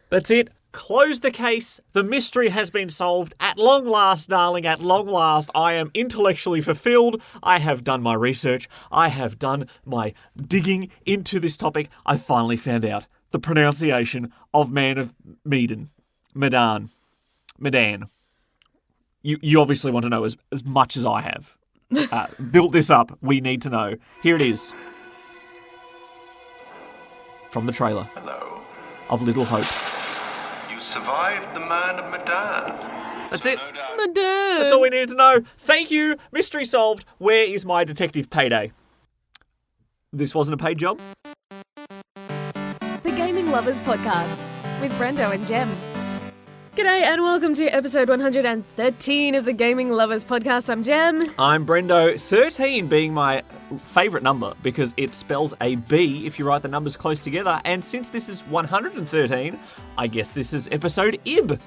That's it. Close the case. The mystery has been solved. At long last, darling, at long last, I am intellectually fulfilled. I have done my research. I have done my digging into this topic. I finally found out the pronunciation of Man of Medan. Medan. You obviously want to know as much as I have. Built this up. We need to know. Here it is. From the trailer. Hello. Of Little Hope. You survived the Man of Medan. That's it. No doubt. Medan. That's all we needed to know. Thank you. Mystery solved. Where is my detective payday? This wasn't a paid job. The Gaming Lovers Podcast with Brendo and Jem. G'day and welcome to episode 113 of the Gaming Lovers Podcast. I'm Jem. I'm Brendo. 13 being my favourite number because it spells a B if you write the numbers close together. And since this is 113, I guess this is episode IB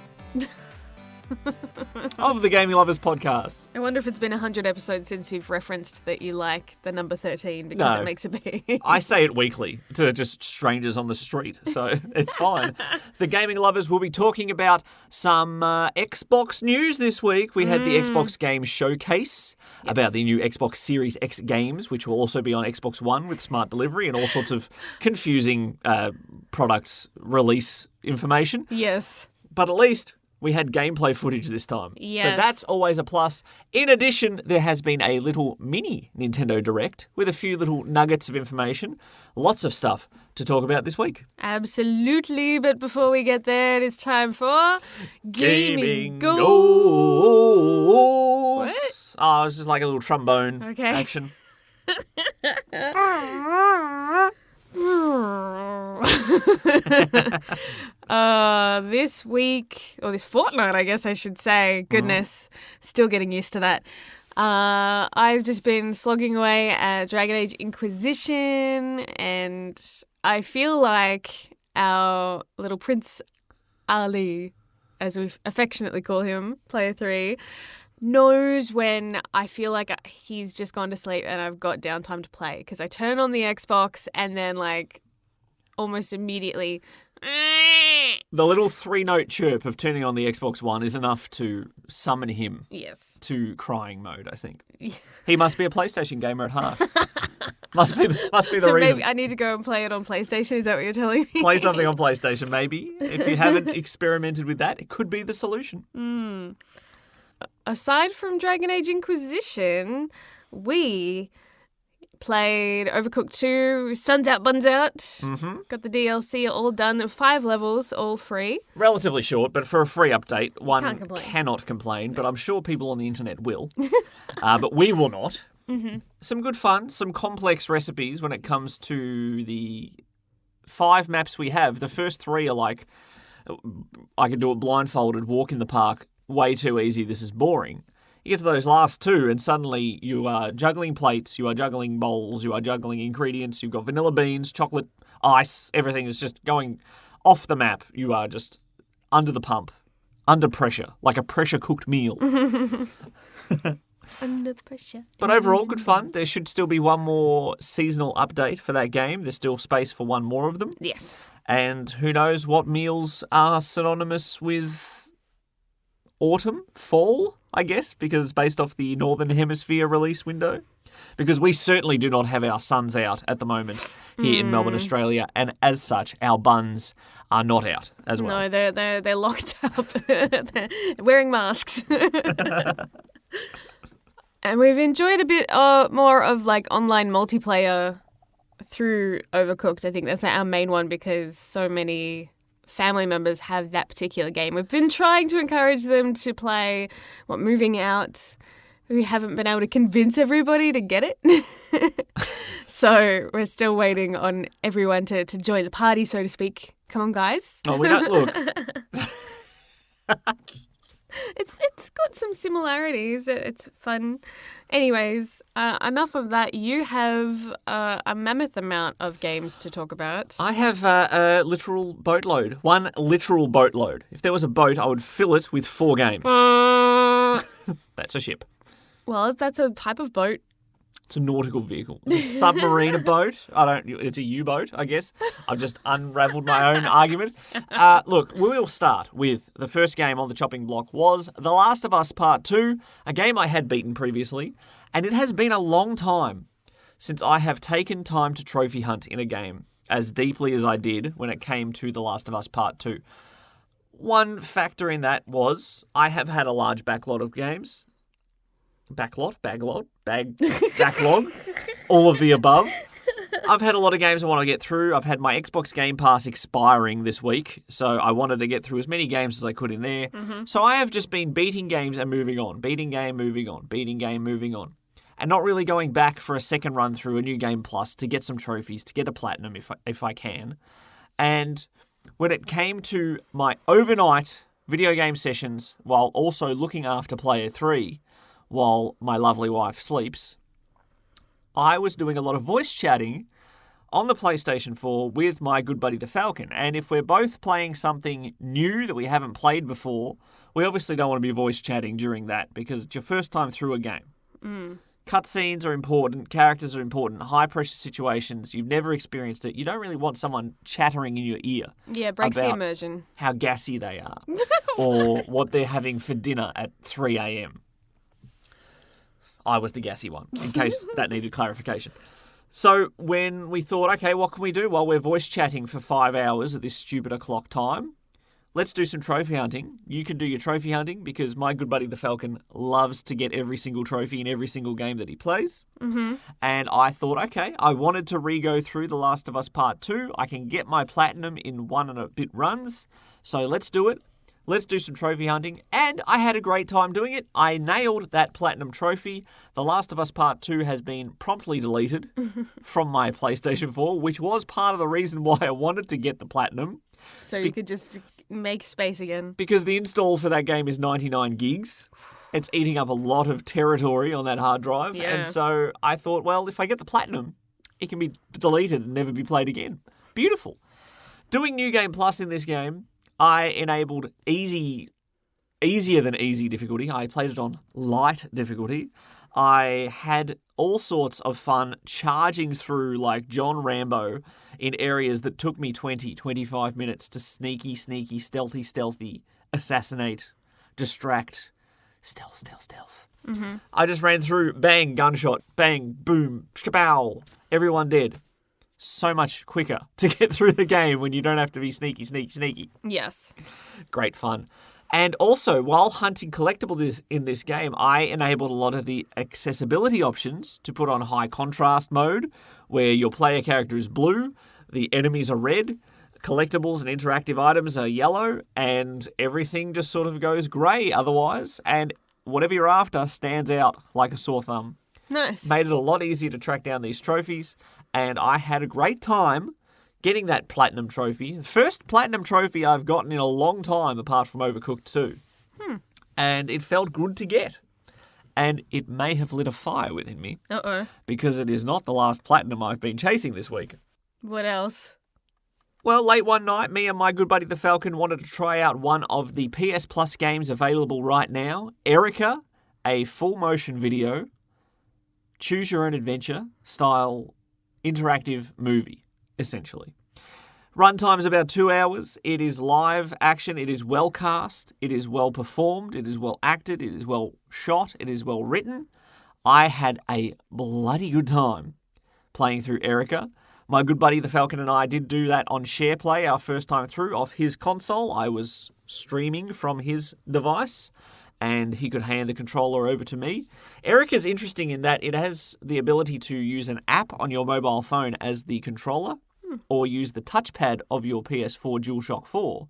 of the Gaming Lovers Podcast. I wonder if it's been 100 episodes since you've referenced that you like the number 13 because No. it makes a B. I say it weekly to just strangers on the street, so it's fine. The Gaming Lovers will be talking about some Xbox news this week. We had the Xbox Game Showcase about the new Xbox Series X games, which will also be on Xbox One with smart delivery and all sorts of confusing product release information. Yes. But at least we had gameplay footage this time. Yes. So that's always a plus. In addition, there has been a little mini Nintendo Direct with a few little nuggets of information. Lots of stuff to talk about this week. Absolutely, but before we get there, it is time for Gaming Goals. What? Oh, it's just like a little trombone Okay. action. This week, or this fortnight, I guess I should say, goodness, still getting used to that. I've just been slogging away at Dragon Age Inquisition, and I feel like our little Prince Ali, as we affectionately call him, Player 3, knows when I feel like he's just gone to sleep and I've got downtime to play. Because I turn on the Xbox and then, like, almost immediately... The little 3-note chirp of turning on the Xbox One is enough to summon him Yes. to crying mode, I think. He must be a PlayStation gamer at heart. must be the So reason. maybe I need to go and play it on PlayStation. Is that what you're telling me? Play something on PlayStation, maybe. If you haven't experimented with that, it could be the solution. Aside from Dragon Age Inquisition, we played Overcooked 2, Suns Out, Buns Out. Mm-hmm. Got the DLC all done. 5 levels, all free. Relatively short, but for a free update, one Can't complain. cannot complain, but I'm sure people on the internet will. But we will not. Mm-hmm. Some good fun, some complex recipes when it comes to the 5 maps we have. The first 3 are like, I can do it blindfolded, walk in the park, way too easy, this is boring. You get to those last 2 and suddenly you are juggling plates, you are juggling bowls, you are juggling ingredients, you've got vanilla beans, chocolate, ice, everything is just going off the map. You are just under the pump, under pressure, like a pressure-cooked meal. Under pressure. But overall, good fun. There should still be one more seasonal update for that game. There's still space for one more of them. Yes. And who knows what meals are synonymous with autumn, fall, I guess, because it's based off the Northern Hemisphere release window. Because we certainly do not have our suns out at the moment here in Melbourne, Australia, and as such, our buns are not out as well. No, they're locked up. They're wearing masks. And we've enjoyed a bit more of like online multiplayer through Overcooked. I think that's our main one because so many family members have that particular game. We've been trying to encourage them to play Moving Out. We haven't been able to convince everybody to get it. So we're still waiting on everyone to join the party, so to speak. Come on, guys. Oh, we don't look. It's got some similarities. It's fun. Anyways, enough of that. You have a mammoth amount of games to talk about. I have a literal boatload. One literal boatload. If there was a boat, I would fill it with 4 games. That's a ship. Well, that's a type of boat. It's a nautical vehicle. It's a submarine, a boat. It's a U-boat, I guess. I've just unravelled my own argument. Look, we will start with the first game on the chopping block was The Last of Us Part 2, a game I had beaten previously, and it has been a long time since I have taken time to trophy hunt in a game as deeply as I did when it came to The Last of Us Part 2. One factor in that was I have had a large backlog of games. Backlog, all of the above. I've had a lot of games I want to get through. I've had my Xbox Game Pass expiring this week, so I wanted to get through as many games as I could in there. Mm-hmm. So I have just been beating games and moving on, beating game, moving on, beating game, moving on. And not really going back for a second run through a new game plus to get some trophies, to get a platinum if I can. And when it came to my overnight video game sessions while also looking after Player 3 while my lovely wife sleeps, I was doing a lot of voice chatting on the PlayStation 4 with my good buddy the Falcon. And if we're both playing something new that we haven't played before, we obviously don't want to be voice chatting during that because it's your first time through a game. Mm. Cutscenes are important, characters are important, high-pressure situations, you've never experienced it. You don't really want someone chattering in your ear. Yeah, breaks the immersion. How gassy they are or what they're having for dinner at 3 a.m. I was the gassy one, in case that needed clarification. So when we thought, okay, what can we do while we're voice chatting for 5 hours at this stupid o'clock time? Let's do some trophy hunting. You can do your trophy hunting because my good buddy the Falcon loves to get every single trophy in every single game that he plays. Mm-hmm. And I thought, okay, I wanted to re-go through The Last of Us Part 2. I can get my platinum in 1 and a bit runs. So let's do it. Let's do some trophy hunting. And I had a great time doing it. I nailed that platinum trophy. The Last of Us Part 2 has been promptly deleted from my PlayStation 4, which was part of the reason why I wanted to get the platinum. So you could just make space again. Because the install for that game is 99 gigs. It's eating up a lot of territory on that hard drive. Yeah. And so I thought, well, if I get the platinum, it can be deleted and never be played again. Beautiful. Doing New Game Plus in this game, I enabled easier than easy difficulty. I played it on light difficulty. I had all sorts of fun charging through like John Rambo in areas that took me 20, 25 minutes to sneaky, stealthy, assassinate, distract, stealth. Mm-hmm. I just ran through, bang, gunshot, bang, boom, shkabow, everyone dead. So much quicker to get through the game when you don't have to be sneaky. Yes. Great fun. And also, while hunting collectibles in this game, I enabled a lot of the accessibility options to put on high contrast mode, where your player character is blue, the enemies are red, collectibles and interactive items are yellow, and everything just sort of goes grey otherwise, and whatever you're after stands out like a sore thumb. Nice. Made it a lot easier to track down these trophies, and I had a great time getting that platinum trophy. The first platinum trophy I've gotten in a long time, apart from Overcooked 2. And it felt good to get. And it may have lit a fire within me. Uh-oh. Because it is not the last platinum I've been chasing this week. What else? Well, late one night, me and my good buddy the Falcon wanted to try out one of the PS Plus games available right now. Erica, a full motion video, choose your own adventure style interactive movie. Essentially. Runtime is about 2 hours. It is live action. It is well cast. It is well performed. It is well acted. It is well shot. It is well written. I had a bloody good time playing through Erica. My good buddy the Falcon and I did do that on SharePlay our first time through off his console. I was streaming from his device and he could hand the controller over to me. Erica's interesting in that it has the ability to use an app on your mobile phone as the controller or use the touchpad of your PS4 DualShock 4.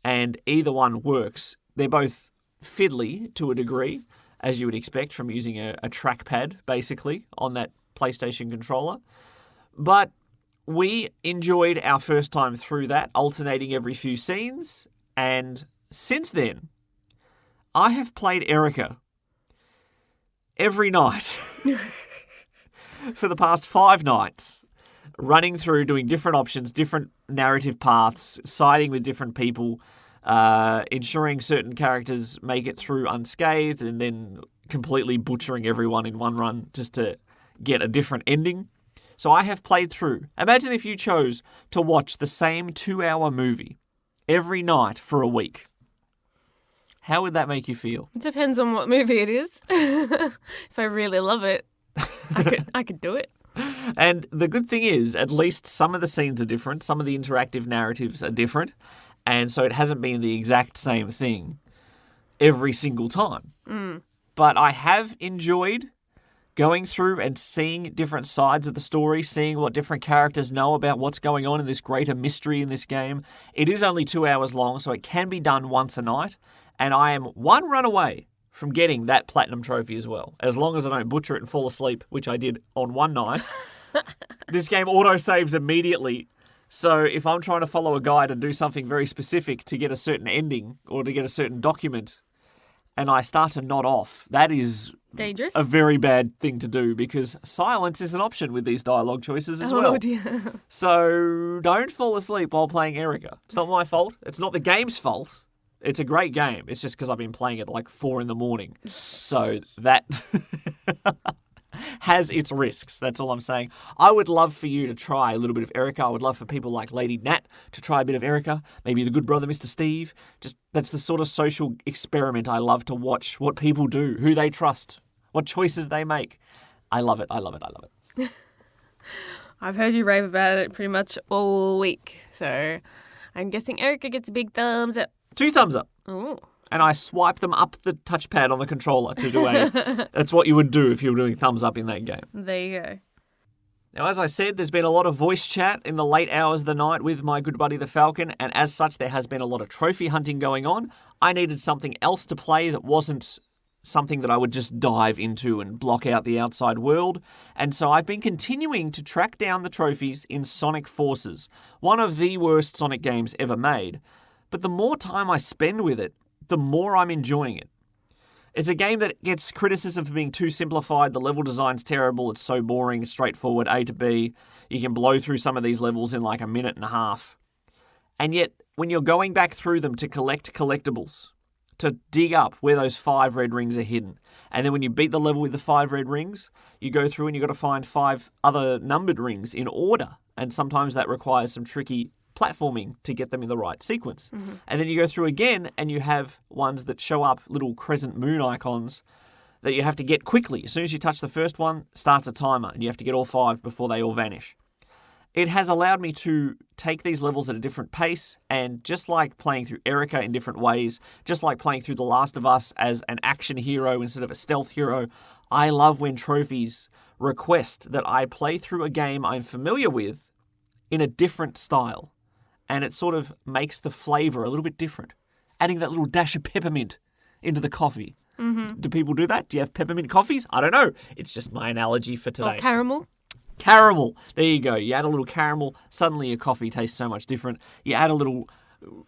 And either one works. They're both fiddly to a degree, as you would expect from using a trackpad, basically, on that PlayStation controller. But we enjoyed our first time through that, alternating every few scenes. And since then, I have played Erica every night for the past 5 nights, running through, doing different options, different narrative paths, siding with different people, ensuring certain characters make it through unscathed, and then completely butchering everyone in one run just to get a different ending. So I have played through. Imagine if you chose to watch the same 2-hour movie every night for a week. How would that make you feel? It depends on what movie it is. If I really love it, I could do it. And the good thing is, at least some of the scenes are different. Some of the interactive narratives are different. And so it hasn't been the exact same thing every single time. But I have enjoyed going through and seeing different sides of the story, seeing what different characters know about what's going on in this greater mystery in this game. It is only 2 hours long, so it can be done once a night. And I am one run away from getting that platinum trophy as well. As long as I don't butcher it and fall asleep, which I did on one night. This game auto-saves immediately. So if I'm trying to follow a guide and do something very specific to get a certain ending or to get a certain document, and I start to nod off, that is dangerous. A very bad thing to do, because silence is an option with these dialogue choices as well. Oh dear. So don't fall asleep while playing Erica. It's not my fault. It's not the game's fault. It's a great game. It's just because I've been playing it at like 4 a.m. So that has its risks. That's all I'm saying. I would love for you to try a little bit of Erica. I would love for people like Lady Nat to try a bit of Erica. Maybe the good brother, Mr. Steve. Just that's the sort of social experiment I love to watch. What people do, who they trust, what choices they make. I love it. I love it. I love it. I've heard you rave about it pretty much all week. So I'm guessing Erica gets a big thumbs up. 2 thumbs up. Ooh. And I swipe them up the touchpad on the controller to do a... That's what you would do if you were doing thumbs up in that game. There you go. Now, as I said, there's been a lot of voice chat in the late hours of the night with my good buddy the Falcon, and as such, there has been a lot of trophy hunting going on. I needed something else to play that wasn't something that I would just dive into and block out the outside world. And so I've been continuing to track down the trophies in Sonic Forces, one of the worst Sonic games ever made. But the more time I spend with it, the more I'm enjoying it. It's a game that gets criticism for being too simplified. The level design's terrible. It's so boring, straightforward, A to B. You can blow through some of these levels in like a minute and a half. And yet, when you're going back through them to collect collectibles, to dig up where those 5 red rings are hidden, and then when you beat the level with the 5 red rings, you go through and you've got to find 5 other numbered rings in order. And sometimes that requires some tricky platforming to get them in the right sequence. Mm-hmm. And then you go through again and you have ones that show up, little crescent moon icons that you have to get quickly. As soon as you touch the first one, starts a timer and you have to get all 5 before they all vanish. It has allowed me to take these levels at a different pace, and just like playing through Erica in different ways, just like playing through The Last of Us as an action hero instead of a stealth hero, I love when trophies request that I play through a game I'm familiar with in a different style. And it sort of makes the flavour a little bit different. Adding that little dash of peppermint into the coffee. Mm-hmm. Do people do that? Do you have peppermint coffees? I don't know. It's just my analogy for today. Or caramel. Caramel. There you go. You add a little caramel, suddenly your coffee tastes so much different. You add a little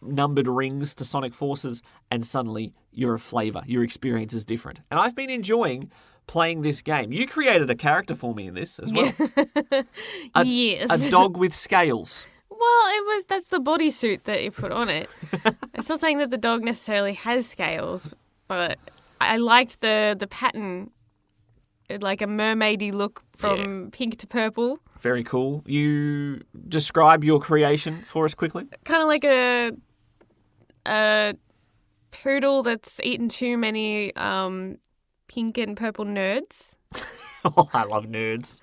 numbered rings to Sonic Forces, and suddenly you're a flavour. Your experience is different. And I've been enjoying playing this game. You created a character for me in this as well. Yes. A dog with scales. Well, that's the bodysuit that you put on it. It's not saying that the dog necessarily has scales, but I liked the pattern, like a mermaidy look from pink to purple. Very cool. You describe your creation for us quickly? Kind of like a poodle that's eaten too many pink and purple nerds. Oh, I love nerds.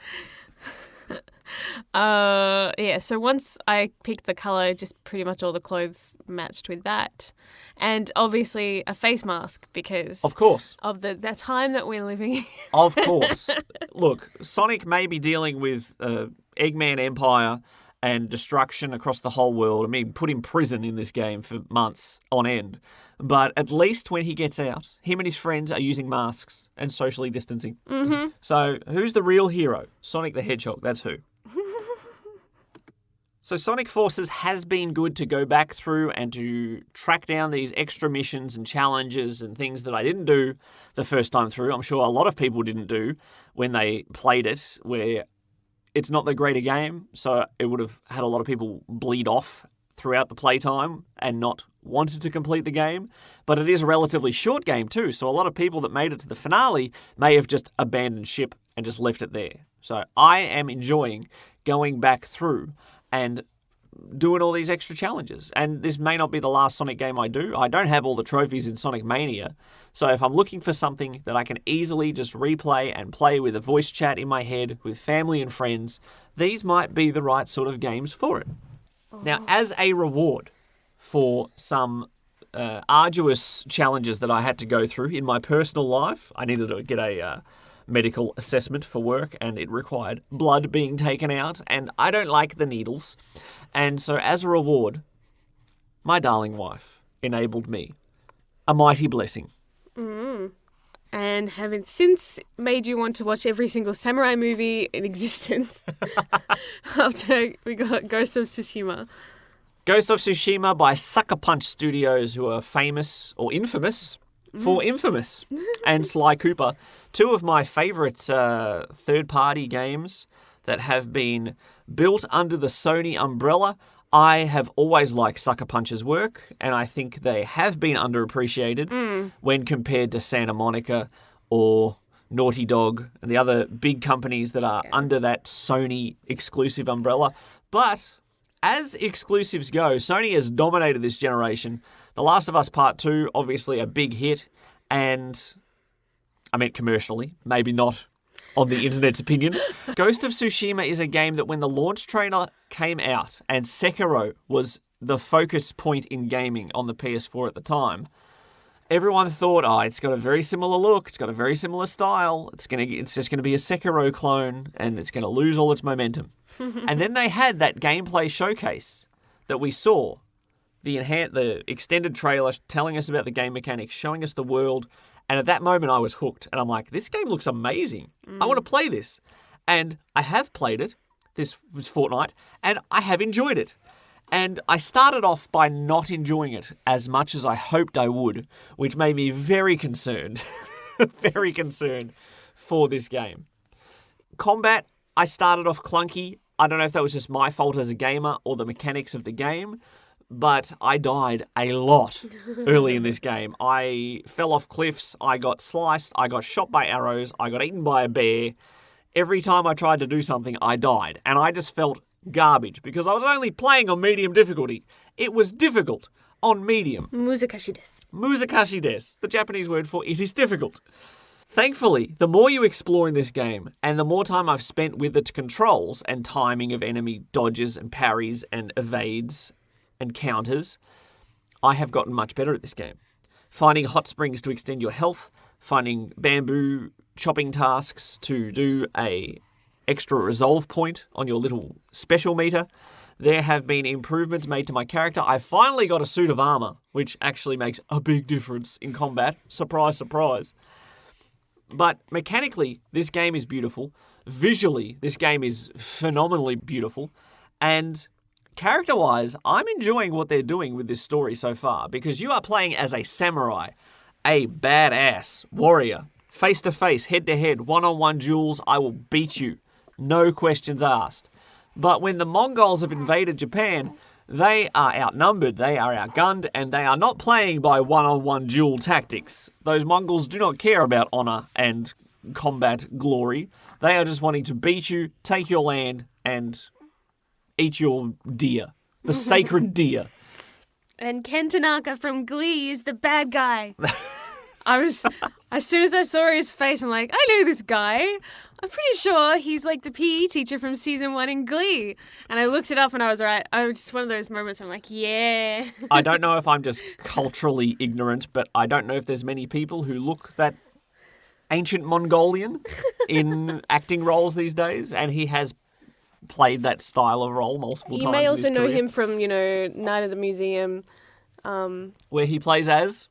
So once I picked the colour, just pretty much all the clothes matched with that. And obviously a face mask because of course of the time that we're living in. Of course. Look, Sonic may be dealing with Eggman Empire and destruction across the whole world. I mean, put in prison in this game for months on end. But at least when he gets out, him and his friends are using masks and socially distancing. Mm-hmm. So who's the real hero? Sonic the Hedgehog, that's who. So Sonic Forces has been good to go back through and to track down these extra missions and challenges and things that I didn't do the first time through. I'm sure a lot of people didn't do when they played it, where it's not the greater game, so it would have had a lot of people bleed off throughout the playtime and not wanted to complete the game. But it is a relatively short game too, so a lot of people that made it to the finale may have just abandoned ship and just left it there. So I am enjoying going back through and doing all these extra challenges. And this may not be the last Sonic game I do. I don't have all the trophies in Sonic Mania. So if I'm looking for something that I can easily just replay and play with a voice chat in my head with family and friends, these might be the right sort of games for it. Now, as a reward for some arduous challenges that I had to go through in my personal life, I needed to get a medical assessment for work, and it required blood being taken out, and I don't like the needles. And so as a reward, my darling wife enabled me a mighty blessing. And having since made you want to watch every single samurai movie in existence after we got Ghost of Tsushima. Ghost of Tsushima by Sucker Punch Studios, who are famous or infamous for Infamous and Sly Cooper. Two of my favourite third-party games that have been built under the Sony umbrella. I have always liked Sucker Punch's work, and I think they have been underappreciated when compared to Santa Monica or Naughty Dog and the other big companies that are under that Sony exclusive umbrella. But as exclusives go, Sony has dominated this generation. The Last of Us Part 2, obviously a big hit, and I meant commercially, maybe not on the internet's opinion. Ghost of Tsushima is a game that when the launch trailer came out and Sekiro was the focus point in gaming on the PS4 at the time, everyone thought, it's got a very similar look, it's got a very similar style, it's just going to be a Sekiro clone, and it's going to lose all its momentum. And then they had that gameplay showcase that we saw, the extended trailer telling us about the game mechanics, showing us the world, and at that moment I was hooked. And I'm like, this game looks amazing. I want to play this. And I have played it. This was fortnight, and I have enjoyed it. And I started off by not enjoying it as much as I hoped I would, which made me very concerned, very concerned for this game. Combat, I started off clunky. I don't know if that was just my fault as a gamer or the mechanics of the game, but I died a lot early in this game. I fell off cliffs, I got sliced, I got shot by arrows, I got eaten by a bear. Every time I tried to do something, I died. And I just felt garbage because I was only playing on medium difficulty. It was difficult on medium. Muzakashi desu. Muzakashi desu, the Japanese word for it is difficult. Thankfully, the more you explore in this game and the more time I've spent with the controls and timing of enemy dodges and parries and evades and counters, I have gotten much better at this game. Finding hot springs to extend your health, finding bamboo chopping tasks to do a extra resolve point on your little special meter. There have been improvements made to my character. I finally got a suit of armor, which actually makes a big difference in combat. Surprise, surprise. But mechanically, this game is beautiful. Visually, this game is phenomenally beautiful. And character-wise, I'm enjoying what they're doing with this story so far, because you are playing as a samurai, a badass warrior, face-to-face, head-to-head, one-on-one duels. I will beat you. No questions asked. But when the Mongols have invaded Japan, they are outnumbered, they are outgunned, and they are not playing by one-on-one duel tactics. Those Mongols do not care about honor and combat glory. They are just wanting to beat you, take your land, and eat your deer. The sacred deer. And Ken Tanaka from Glee is the bad guy. As soon as I saw his face, I'm like, I know this guy. I'm pretty sure he's like the PE teacher from season 1 in Glee. And I looked it up and I was right. I was just one of those moments where I'm like, yeah. I don't know if I'm just culturally ignorant, but I don't know if there's many people who look that ancient Mongolian in acting roles these days. And he has played that style of role multiple times. You may also know him from, Night at the Museum. Where he plays as?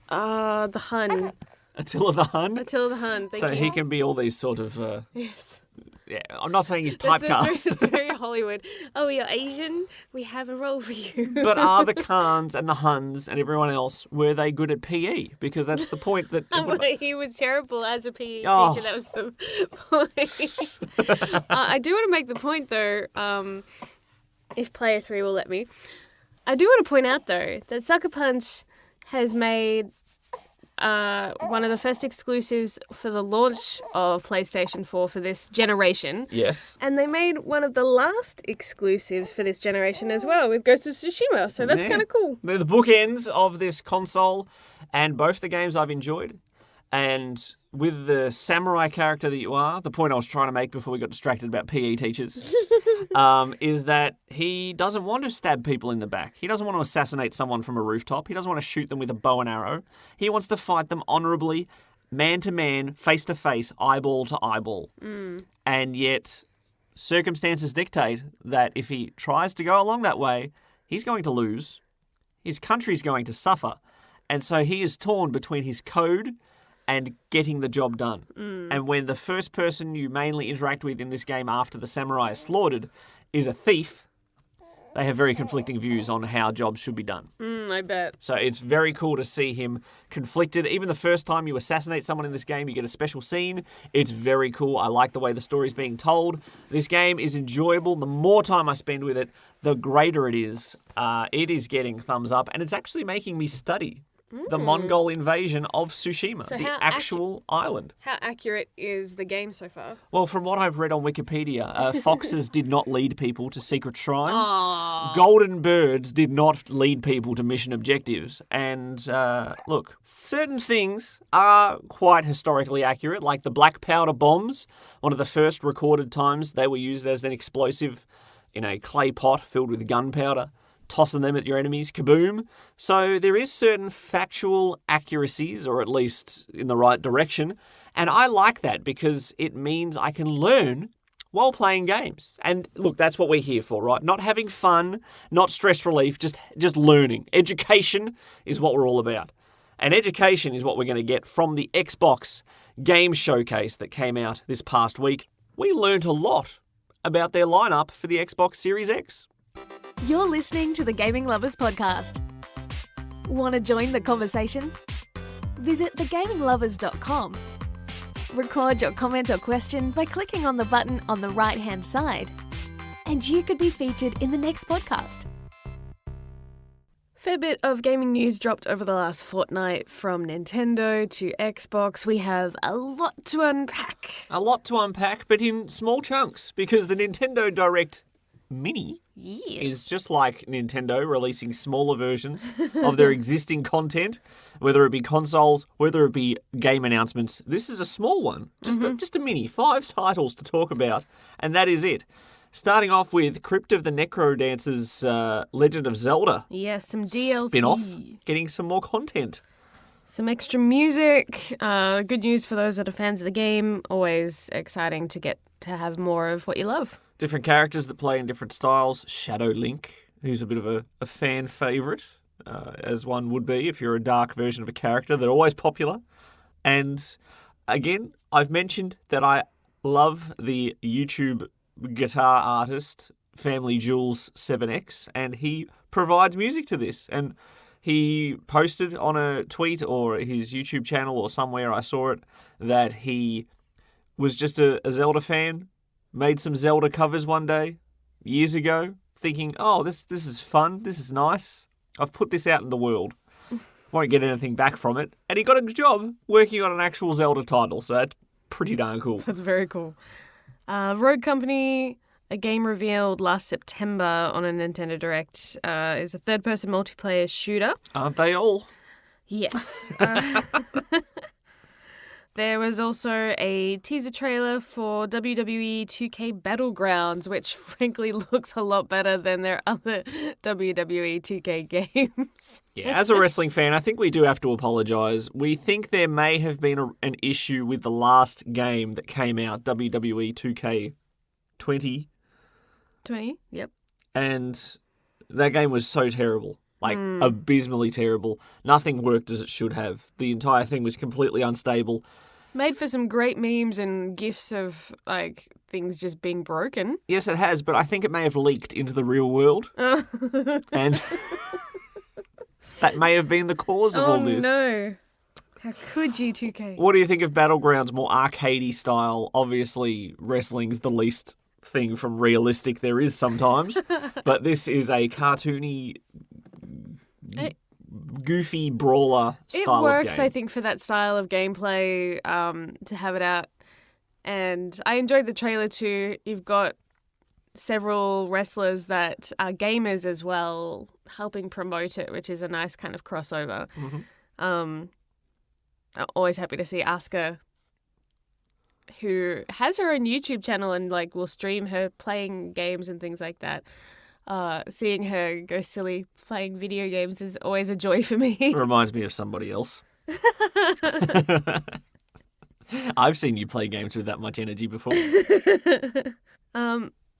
The Hun. Attila the Hun? Attila the Hun, thank you. So he can be all these sort of... yes. Yeah, I'm not saying he's typecast. That's very Hollywood. Oh, you're Asian? We have a role for you. But are the Khans and the Huns and everyone else, were they good at PE? Because that's the point that... He was terrible as a PE teacher. That was the point. I do want to make the point, though, if Player 3 will let me. I do want to point out, though, that Sucker Punch has made one of the first exclusives for the launch of PlayStation 4 for this generation. Yes. And they made one of the last exclusives for this generation as well with Ghost of Tsushima. So that's kind of cool. They're the bookends of this console, and both the games I've enjoyed. And with the samurai character that you are, the point I was trying to make before we got distracted about PE teachers, is that he doesn't want to stab people in the back. He doesn't want to assassinate someone from a rooftop. He doesn't want to shoot them with a bow and arrow. He wants to fight them honourably, man to man, face to face, eyeball to eyeball. And yet, circumstances dictate that if he tries to go along that way, he's going to lose. His country's going to suffer. And so he is torn between his code and getting the job done. And when the first person you mainly interact with in this game after the samurai is slaughtered is a thief, they have very conflicting views on how jobs should be done. I bet. So it's very cool to see him conflicted. Even the first time you assassinate someone in this game, you get a special scene. It's very cool. I like the way the story's being told. This game is enjoyable. The more time I spend with it, the greater it is. It is getting thumbs up, and it's actually making me study the Mongol invasion of Tsushima, So the actual island. How accurate is the game so far? Well, from what I've read on Wikipedia, foxes did not lead people to secret shrines. Golden birds did not lead people to mission objectives. And look, certain things are quite historically accurate, like the black powder bombs, one of the first recorded times they were used as an explosive in a clay pot filled with gunpowder, tossing them at your enemies, kaboom. So there is certain factual accuracies, or at least in the right direction, and I like that because it means I can learn while playing games. And look, that's what we're here for, right? Not having fun, not stress relief, just learning. Education is what we're all about. And education is what we're going to get from the Xbox Game Showcase that came out this past week. We learned a lot about their lineup for the Xbox Series X. You're listening to the Gaming Lovers Podcast. Want to join the conversation? Visit thegaminglovers.com. Record your comment or question by clicking on the button on the right-hand side. And you could be featured in the next podcast. Fair bit of gaming news dropped over the last fortnight, from Nintendo to Xbox. We have a lot to unpack. A lot to unpack, but in small chunks, because the Nintendo Direct Mini is just like Nintendo releasing smaller versions of their existing content, whether it be consoles, whether it be game announcements. This is a small one, just a mini, 5 titles to talk about, and that is it. Starting off with Crypt of the Necrodancer's Legend of Zelda. Yes, some DLC. Spin-off, getting some more content. Some extra music. Good news for those that are fans of the game. Always exciting to get to have more of what you love. Different characters that play in different styles. Shadow Link, who's a bit of a fan favourite, as one would be if you're a dark version of a character. They're always popular. And again, I've mentioned that I love the YouTube guitar artist Family Jewels 7X, and he provides music to this. And he posted on a tweet or his YouTube channel or somewhere, I saw it, that he was just a Zelda fan, made some Zelda covers one day, years ago, thinking, oh, this is fun, this is nice. I've put this out in the world. Won't get anything back from it. And he got a job working on an actual Zelda title, so that's pretty darn cool. That's very cool. Road Company, a game revealed last September on a Nintendo Direct, is a third-person multiplayer shooter. Aren't they all? Yes. There was also a teaser trailer for WWE 2K Battlegrounds, which frankly looks a lot better than their other WWE 2K games. Yeah, as a wrestling fan, I think we do have to apologise. We think there may have been an issue with the last game that came out, WWE 2K20. 20? Yep. And that game was so terrible. Like, abysmally terrible. Nothing worked as it should have. The entire thing was completely unstable. Made for some great memes and gifs of, like, things just being broken. Yes, it has, but I think it may have leaked into the real world. And that may have been the cause of all this. Oh, no. How could you, 2K? What do you think of Battlegrounds, more arcadey style? Obviously, wrestling's the least thing from realistic there is sometimes. But this is a cartoony goofy brawler style It works, of game. I think, for that style of gameplay to have it out. And I enjoyed the trailer too. You've got several wrestlers that are gamers as well, helping promote it, which is a nice kind of crossover. I'm always happy to see Asuka, who has her own YouTube channel and like will stream her playing games and things like that. Seeing her go silly playing video games is always a joy for me. It reminds me of somebody else. I've seen you play games with that much energy before.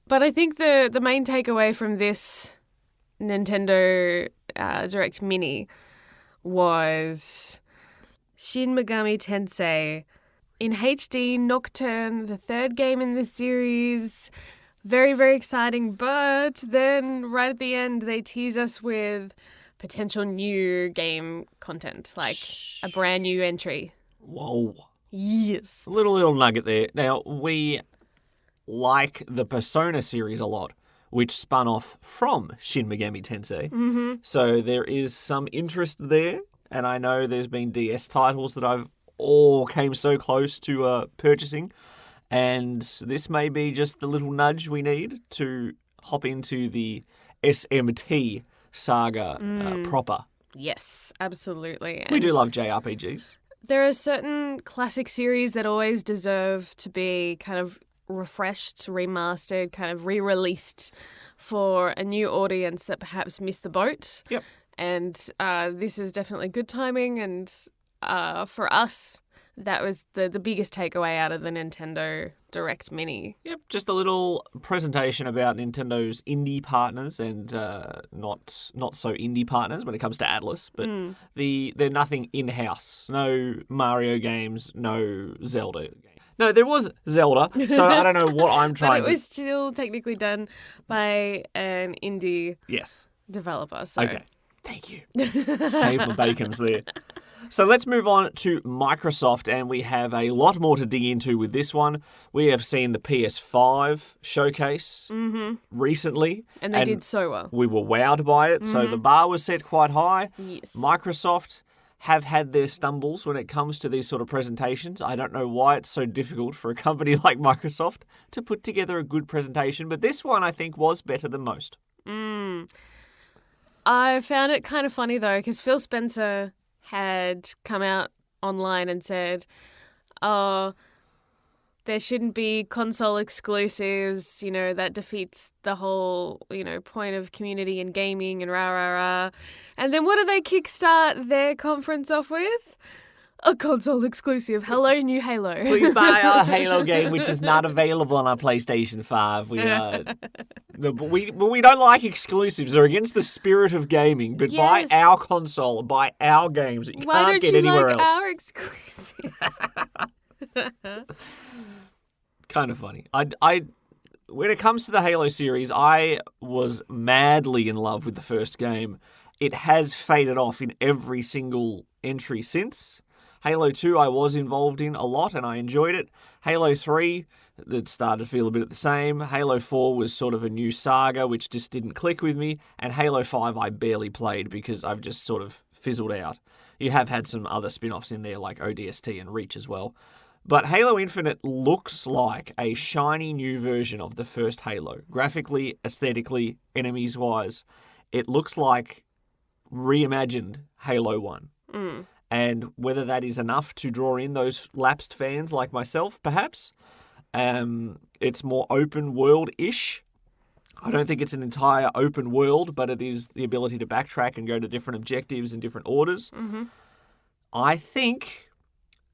But I think the main takeaway from this Nintendo Direct Mini was Shin Megami Tensei in HD Nocturne, the third game in the series. Very, very exciting, but then right at the end they tease us with potential new game content, like a brand new entry. Whoa. Yes. Little nugget there. Now, we like the Persona series a lot, which spun off from Shin Megami Tensei. So there is some interest there, and I know there's been DS titles that I've all came so close to purchasing, and this may be just the little nudge we need to hop into the SMT saga proper. Yes, absolutely. We do love JRPGs. There are certain classic series that always deserve to be kind of refreshed, remastered, kind of re-released for a new audience that perhaps missed the boat. Yep. And this is definitely good timing. And for us, that was the biggest takeaway out of the Nintendo Direct Mini. Yep, just a little presentation about Nintendo's indie partners and not so indie partners when it comes to Atlas, but they're nothing in-house. No Mario games, no Zelda games. No, there was Zelda, so I don't know what I'm trying But it was still technically done by an indie developer. So. Okay, thank you. Save my bacons there. So let's move on to Microsoft, and we have a lot more to dig into with this one. We have seen the PS5 showcase recently. And they did so well. We were wowed by it, so the bar was set quite high. Yes. Microsoft have had their stumbles when it comes to these sort of presentations. I don't know why it's so difficult for a company like Microsoft to put together a good presentation, but this one I think was better than most. I found it kind of funny though, because Phil Spencer had come out online and said, oh, there shouldn't be console exclusives, you know, that defeats the whole, you know, point of community and gaming and rah, rah, rah. And then what do they kickstart their conference off with? A console exclusive. Hello, new Halo. Please buy our Halo game, which is not available on our PlayStation 5. We don't like exclusives. They're against the spirit of gaming. But buy our console, buy our games that you can't get anywhere else. Why don't you like our exclusives? Kind of funny. I when it comes to the Halo series, I was madly in love with the first game. It has faded off in every single entry since. Halo 2 I was involved in a lot and I enjoyed it. Halo 3, that started to feel a bit the same. Halo 4 was sort of a new saga which just didn't click with me. And Halo 5 I barely played because I've just sort of fizzled out. You have had some other spin-offs in there like ODST and Reach as well. But Halo Infinite looks like a shiny new version of the first Halo. Graphically, aesthetically, enemies-wise. It looks like reimagined Halo 1. And whether that is enough to draw in those lapsed fans like myself, perhaps. It's more open world-ish. I don't think it's an entire open world, but it is the ability to backtrack and go to different objectives in different orders. I think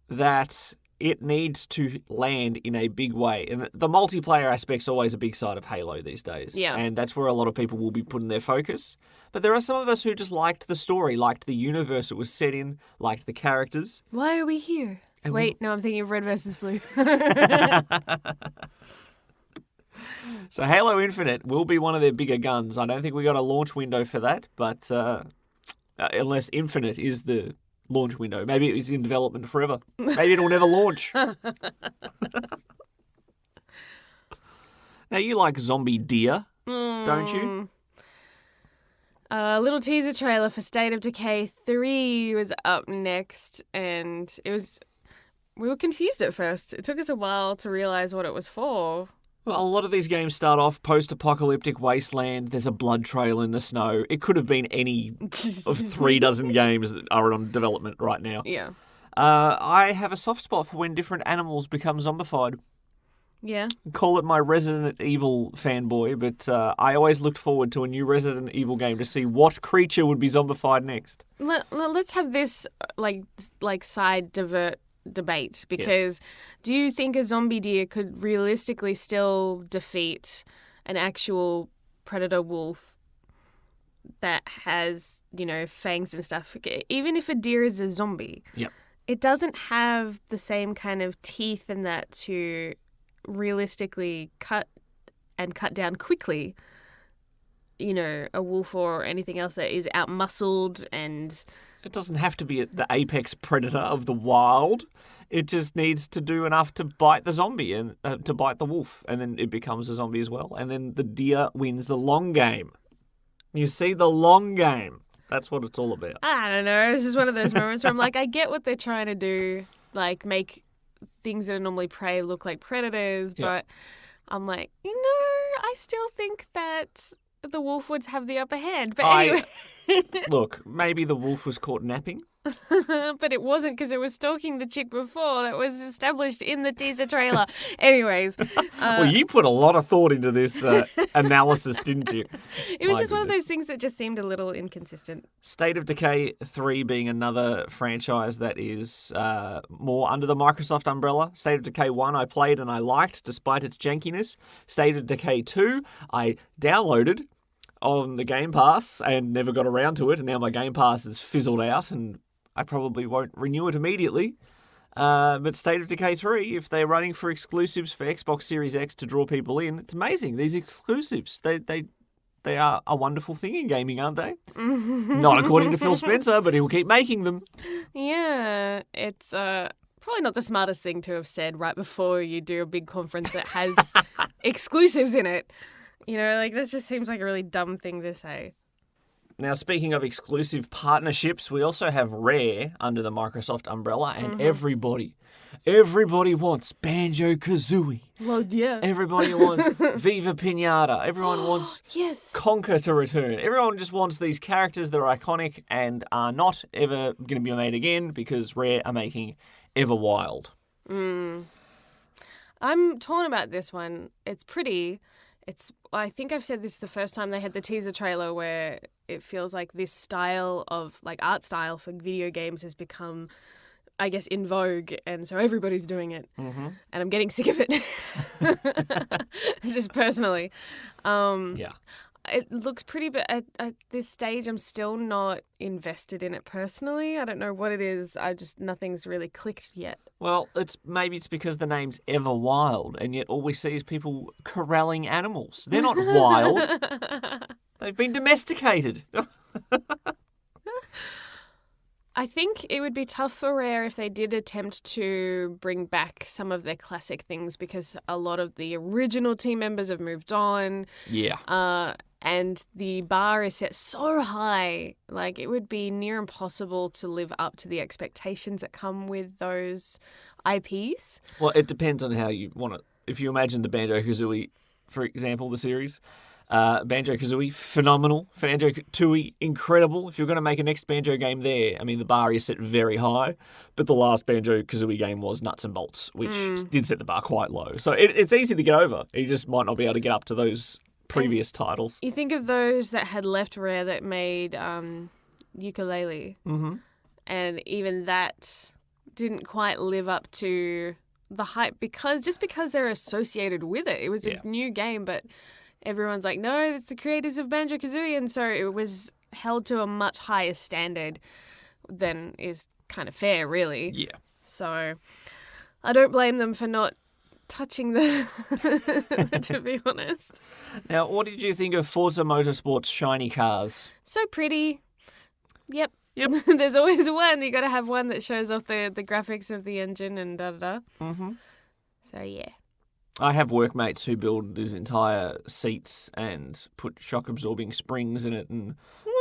that it needs to land in a big way. And the multiplayer aspect's always a big side of Halo these days. Yeah. And that's where a lot of people will be putting their focus. But there are some of us who just liked the story, liked the universe it was set in, liked the characters. Why are we here? Wait, no, I'm thinking of Red versus Blue. So Halo Infinite will be one of their bigger guns. I don't think we got a launch window for that, but unless Infinite is the launch window. Maybe it was in development forever. Maybe it'll never launch. Now, you like zombie deer, don't you? A little teaser trailer for State of Decay 3 was up next, and we were confused at first. It took us a while to realise what it was for. Well, a lot of these games start off post-apocalyptic wasteland. There's a blood trail in the snow. It could have been any of 36 games that are on development right now. Yeah. I have a soft spot for when different animals become zombified. Yeah. Call it my Resident Evil fanboy, but I always looked forward to a new Resident Evil game to see what creature would be zombified next. Let's have this like side debate, because do you think a zombie deer could realistically still defeat an actual predator wolf that has, fangs and stuff? Even if a deer is a zombie, it doesn't have the same kind of teeth and that to realistically cut down quickly, a wolf or anything else that is out-muscled. And it doesn't have to be the apex predator of the wild. It just needs to do enough to bite the zombie and to bite the wolf, and then it becomes a zombie as well. And then the deer wins the long game. You see, the long game. That's what it's all about. I don't know. It's just one of those moments where I'm like, I get what they're trying to do, like make things that are normally prey look like predators, but I'm like, I still think that the wolf would have the upper hand. But anyway. Look, maybe the wolf was caught napping. But it wasn't, because it was stalking the chick before. That was established in the teaser trailer. Anyways. Well, you put a lot of thought into this analysis, didn't you? It was just one of those things that just seemed a little inconsistent. State of Decay 3 being another franchise that is more under the Microsoft umbrella. State of Decay 1 I played and I liked, despite its jankiness. State of Decay 2 I downloaded on the Game Pass and never got around to it, and now my Game Pass has fizzled out and I probably won't renew it immediately. But State of Decay 3, if they're running for exclusives for Xbox Series X to draw people in, it's amazing. These exclusives, they are a wonderful thing in gaming, aren't they? Not according to Phil Spencer, but he'll keep making them. Yeah, it's probably not the smartest thing to have said right before you do a big conference that has exclusives in it. That just seems like a really dumb thing to say. Now, speaking of exclusive partnerships, we also have Rare under the Microsoft umbrella, and everybody wants Banjo-Kazooie. Well, yeah. Everybody wants Viva Pinata. Everyone wants Conker to return. Everyone just wants these characters that are iconic and are not ever going to be made again because Rare are making Everwild. I'm torn about this one. It's pretty. I think I've said this the first time they had the teaser trailer, where it feels like this style of art style for video games has become, I guess, in vogue, and so everybody's doing it, and I'm getting sick of it. Just personally, it looks pretty, but at this stage, I'm still not invested in it personally. I don't know what it is. Nothing's really clicked yet. Well, maybe it's because the name's Everwild, and yet all we see is people corralling animals. They're not wild. They've been domesticated. I think it would be tough for Rare if they did attempt to bring back some of their classic things, because a lot of the original team members have moved on. Yeah. And the bar is set so high, it would be near impossible to live up to the expectations that come with those IPs. Well, it depends on how you want it. If you imagine the Banjo-Kazooie, for example, the series, Banjo-Kazooie, phenomenal. Banjo-Tooie, incredible. If you're going to make a next Banjo game there, the bar is set very high, but the last Banjo-Kazooie game was Nuts and Bolts, which did set the bar quite low. So it's easy to get over. You just might not be able to get up to those previous titles. You think of those that had left Rare that made Ukulele, and even that didn't quite live up to the hype because they're associated with it. It was a new game, but everyone's like, no, it's the creators of Banjo-Kazooie, and so it was held to a much higher standard than is kind of fair, really. Yeah. So I don't blame them for not touching the to be honest. Now, what did you think of Forza Motorsport's shiny cars? So pretty. Yep. There's always one. You got to have one that shows off the graphics of the engine and da-da-da. So, yeah. I have workmates who build these entire seats and put shock-absorbing springs in it and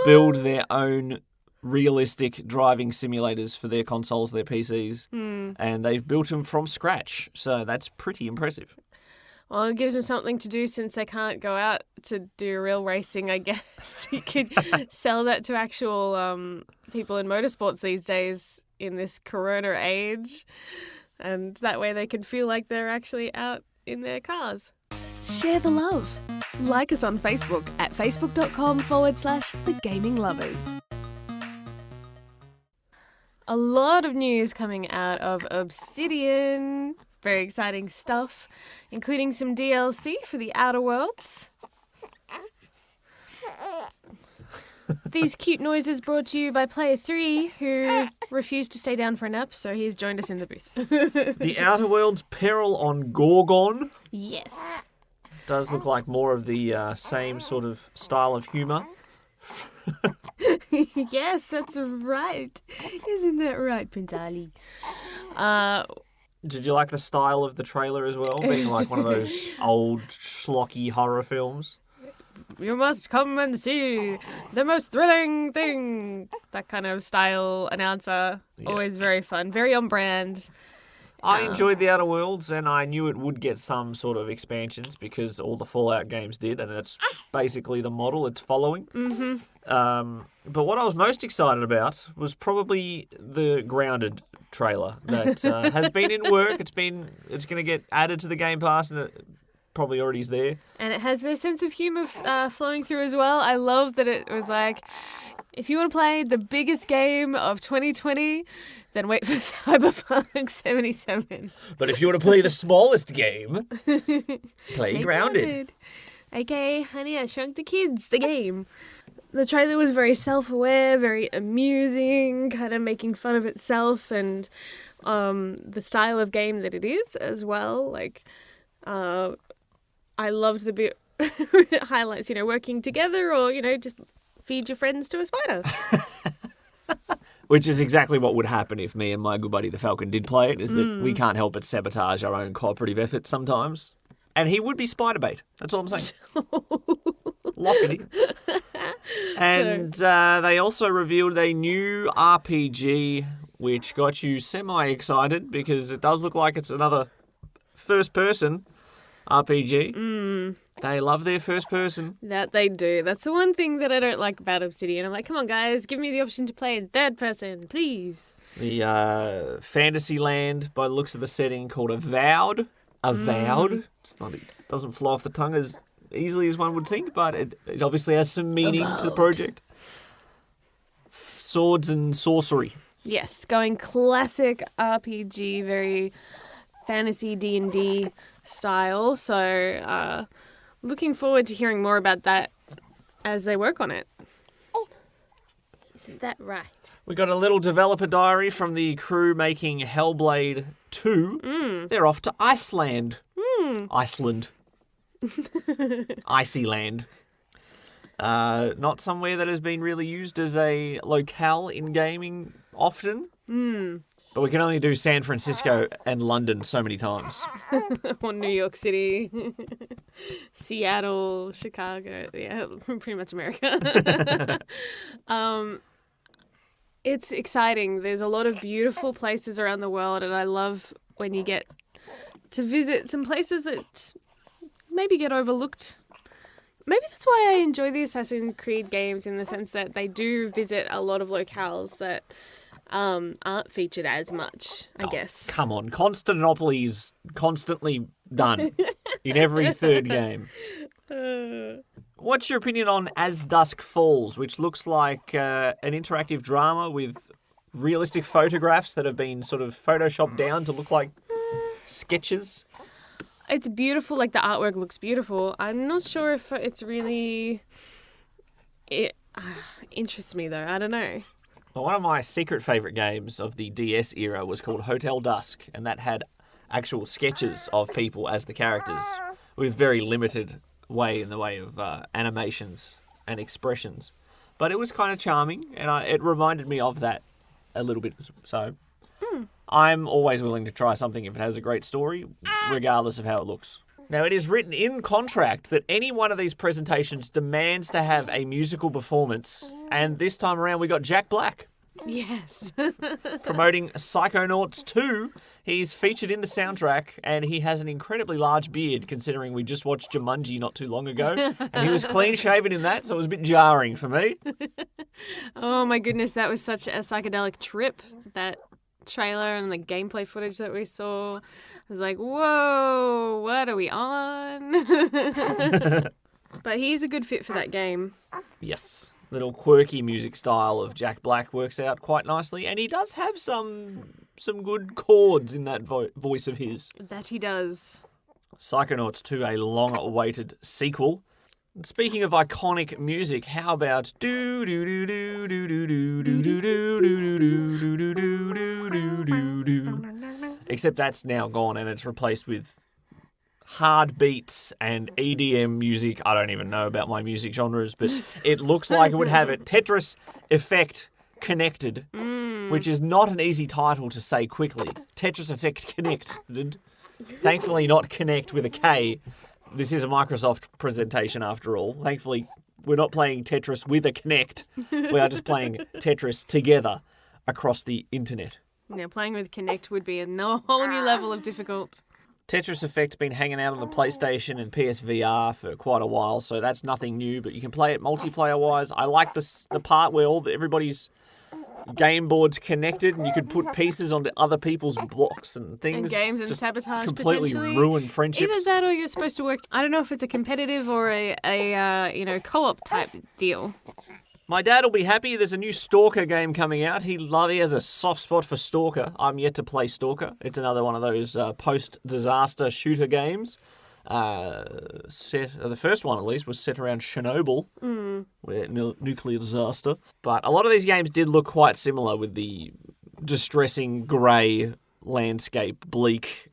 build their own realistic driving simulators for their consoles, their PCs, and they've built them from scratch. So that's pretty impressive. Well, it gives them something to do since they can't go out to do real racing, I guess. You could sell that to actual people in motorsports these days in this corona age. And that way they can feel like they're actually out in their cars. Share the love. Like us on Facebook at facebook.com/thegaminglovers. A lot of news coming out of Obsidian. Very exciting stuff, including some DLC for the Outer Worlds. These cute noises brought to you by Player 3, who refused to stay down for a nap, so he's joined us in the booth. The Outer Worlds Peril on Gorgon Yes. does look like more of the same sort of style of humour. Yes, that's right. Isn't that right, Prince Ali? Did you like the style of the trailer as well, being like one of those old schlocky horror films? You must come and see the most thrilling thing. That kind of style announcer. Yeah. Always very fun. Very on brand. I enjoyed the Outer Worlds, and I knew it would get some sort of expansions because all the Fallout games did, and that's basically the model it's following. Mm-hmm. But what I was most excited about was probably the Grounded trailer that has been in work. It's going to get added to the Game Pass, and it probably already is there. And it has their sense of humour flowing through as well. I love that it was like, if you want to play the biggest game of 2020, then wait for Cyberpunk 77. But if you want to play the smallest game, play Grounded. Okay, Honey, I Shrunk the Kids, the game. The trailer was very self-aware, very amusing, kind of making fun of itself and the style of game that it is as well. Like, I loved the bit highlights, working together or, just feed your friends to a spider. Which is exactly what would happen if me and my good buddy the Falcon did play it, is that we can't help but sabotage our own cooperative efforts sometimes. And he would be spider bait. That's all I'm saying. Lockety. And they also revealed a new RPG, which got you semi-excited because it does look like it's another first-person RPG. They love their first person. That they do. That's the one thing that I don't like about Obsidian. I'm like, come on, guys, give me the option to play in third person, please. The fantasy land, by the looks of the setting, called Avowed. Avowed. It doesn't fly off the tongue as easily as one would think, but it obviously has some meaning to the project. Swords and sorcery. Yes, going classic RPG, very fantasy D&D style. So looking forward to hearing more about that as they work on it. Isn't that right? We got a little developer diary from the crew making Hellblade 2. They're off to Iceland. Iceland. Icy land. Not somewhere that has been really used as a locale in gaming often. But we can only do San Francisco and London so many times. Or New York City, Seattle, Chicago, yeah, pretty much America. It's exciting. There's a lot of beautiful places around the world, and I love when you get to visit some places that maybe get overlooked. Maybe that's why I enjoy the Assassin's Creed games, in the sense that they do visit a lot of locales that aren't featured as much, I guess. Come on, Constantinople is constantly done in every third game. What's your opinion on As Dusk Falls, which looks like an interactive drama with realistic photographs that have been sort of photoshopped down to look like sketches? It's beautiful, like the artwork looks beautiful. I'm not sure if it's really... It interests me though, I don't know. Well, one of my secret favourite games of the DS era was called Hotel Dusk, and that had actual sketches of people as the characters with very limited way in the way of animations and expressions. But it was kind of charming, and it reminded me of that a little bit. So I'm always willing to try something if it has a great story, regardless of how it looks. Now, it is written in contract that any one of these presentations demands to have a musical performance, and this time around we got Jack Black Yes. promoting Psychonauts 2. He's featured in the soundtrack, and he has an incredibly large beard, considering we just watched Jumanji not too long ago, and he was clean-shaven in that, so it was a bit jarring for me. Oh my goodness, that was such a psychedelic trip, that trailer and the gameplay footage that we saw. I was like, whoa, what are we on? But he's a good fit for that game. Yes. Little quirky music style of Jack Black works out quite nicely, and he does have some good chords in that voice of his. That he does. Psychonauts 2, a long-awaited sequel. And speaking of iconic music, how about do do do do do do do do do do do do do do do do do. Except that's now gone and it's replaced with hard beats and EDM music. I don't even know about my music genres, but it looks like it would have it. Tetris Effect Connected, which is not an easy title to say quickly. Tetris Effect Connected. Thankfully not connect with a K. This is a Microsoft presentation after all. Thankfully, we're not playing Tetris with a Kinect. We are just playing Tetris together across the internet. Yeah, playing with Kinect would be a whole new level of difficult. Tetris Effect's been hanging out on the PlayStation and PSVR for quite a while, so that's nothing new, but you can play it multiplayer-wise. I like the part where everybody's game board's connected and you could put pieces onto other people's blocks and things. And games and just sabotage completely potentially. ruin friendships. Either that or you're supposed to work. I don't know if it's a competitive or a co-op type deal. My dad will be happy. There's a new Stalker game coming out. He has a soft spot for Stalker. I'm yet to play Stalker. It's another one of those post-disaster shooter games. The first one, at least, was set around Chernobyl, where nuclear disaster. But a lot of these games did look quite similar with the distressing grey landscape, bleak,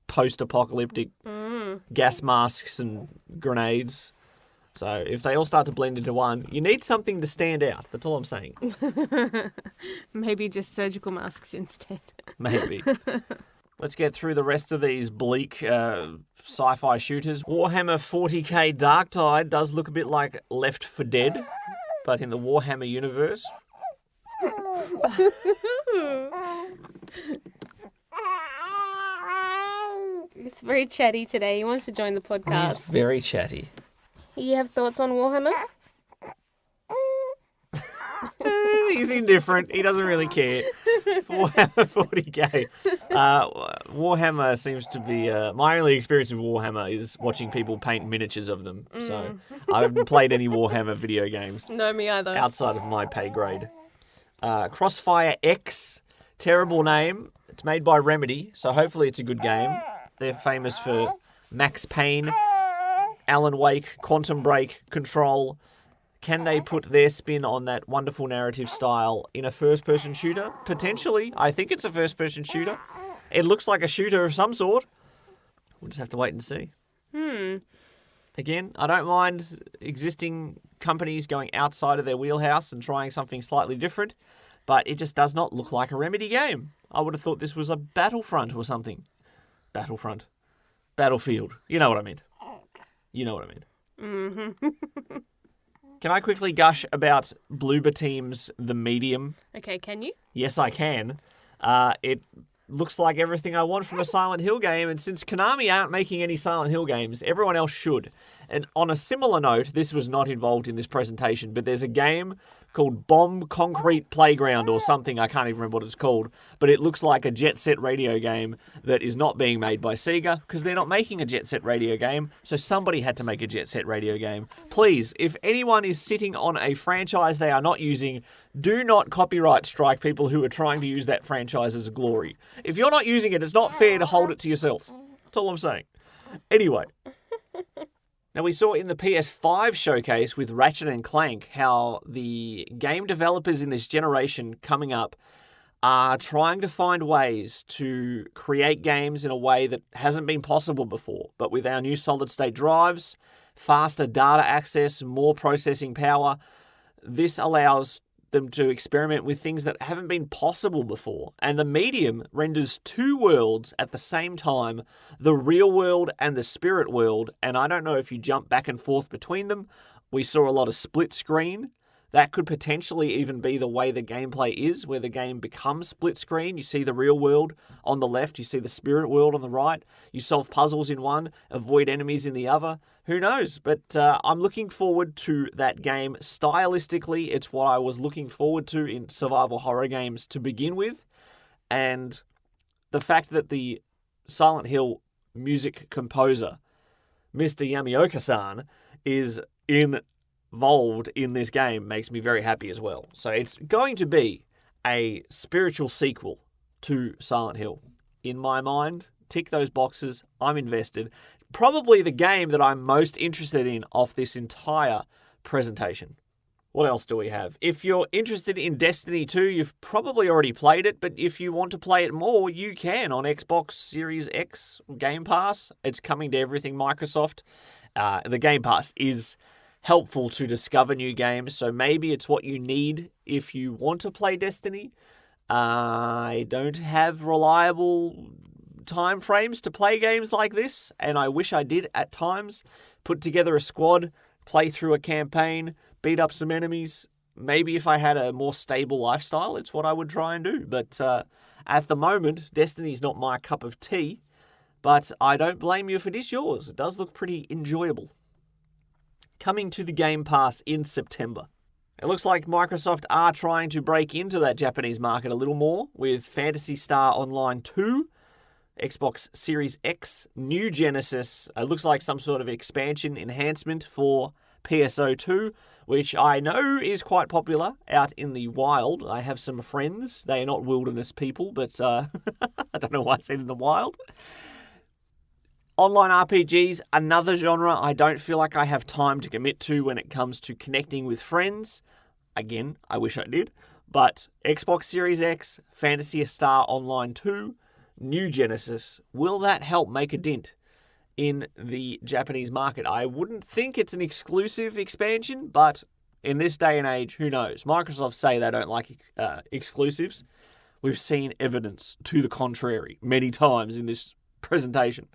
post-apocalyptic gas masks and grenades. So if they all start to blend into one, you need something to stand out. That's all I'm saying. Maybe just surgical masks instead. Maybe. Let's get through the rest of these bleak sci-fi shooters. Warhammer 40k Dark Tide does look a bit like Left 4 Dead, but in the Warhammer universe. He's very chatty today. He wants to join the He's podcast. very chatty. You have thoughts on Warhammer? He's indifferent. He doesn't really care. Warhammer 40k. Warhammer seems to be... my only experience with Warhammer is watching people paint miniatures of them. So I haven't played any Warhammer video games No, me either. outside of my pay grade. Crossfire X. Terrible name. It's made by Remedy, so hopefully it's a good game. They're famous for Max Payne, Alan Wake, Quantum Break, Control. Can they put their spin on that wonderful narrative style in a first-person shooter? Potentially. I think it's a first-person shooter. It looks like a shooter of some sort. We'll just have to wait and see. Again, I don't mind existing companies going outside of their wheelhouse and trying something slightly different, but it just does not look like a Remedy game. I would have thought this was a Battlefront or something. Battlefront. Battlefield. You know what I mean. You know what I mean. Can I quickly gush about Bloober Team's The Medium? Okay, can you? Yes, I can. It looks like everything I want from a Silent Hill game, and since Konami aren't making any Silent Hill games, everyone else should. And on a similar note, this was not involved in this presentation, but there's a game called Bomb Concrete Playground or something, I can't even remember what it's called, but it looks like a Jet Set Radio game that is not being made by Sega, because they're not making a Jet Set Radio game, so somebody had to make a Jet Set Radio game. Please, if anyone is sitting on a franchise they are not using, do not copyright strike people who are trying to use that franchise as glory. If you're not using it, it's not fair to hold it to yourself. That's all I'm saying. Anyway. Now, we saw in the PS5 showcase with Ratchet & Clank how the game developers in this generation coming up are trying to find ways to create games in a way that hasn't been possible before. But with our new solid-state drives, faster data access, more processing power, this allows them to experiment with things that haven't been possible before. And the medium renders two worlds at the same time, the real world and the spirit world. And I don't know if you jump back and forth between them. We saw a lot of split screen. That could potentially even be the way the gameplay is, where the game becomes split screen. You see the real world on the left, you see the spirit world on the right. You solve puzzles in one, avoid enemies in the other. Who knows? But I'm looking forward to that game. Stylistically, it's what I was looking forward to in survival horror games to begin with. And the fact that the Silent Hill music composer, Mr. Yamaoka-san, is involved in this game makes me very happy as well. So it's going to be a spiritual sequel to Silent Hill. In my mind, tick those boxes. I'm invested. Probably the game that I'm most interested in off this entire presentation. What else do we have? If you're interested in Destiny 2, you've probably already played it, but if you want to play it more, you can on Xbox Series X Game Pass. It's coming to everything Microsoft. The Game Pass is helpful to discover new games, so maybe it's what you need if you want to play Destiny. I don't have reliable time frames to play games like this, and I wish I did at times. Put together a squad, play through a campaign, beat up some enemies. Maybe if I had a more stable lifestyle, it's what I would try and do. But at the moment, Destiny's not my cup of tea, but I don't blame you if it is yours. It does look pretty enjoyable. Coming to the Game Pass in September. It looks like Microsoft are trying to break into that Japanese market a little more with Phantasy Star Online 2, Xbox Series X, New Genesis. It looks like some sort of expansion enhancement for PSO2, which I know is quite popular out in the wild. I have some friends. They are not wilderness people, but I don't know why I said in the wild. Online RPGs, another genre I don't feel like I have time to commit to when it comes to connecting with friends. Again, I wish I did. But Xbox Series X, Phantasy Star Online 2, New Genesis, will that help make a dent in the Japanese market? I wouldn't think it's an exclusive expansion, but in this day and age, who knows? Microsoft say they don't like exclusives. We've seen evidence to the contrary many times in this presentation.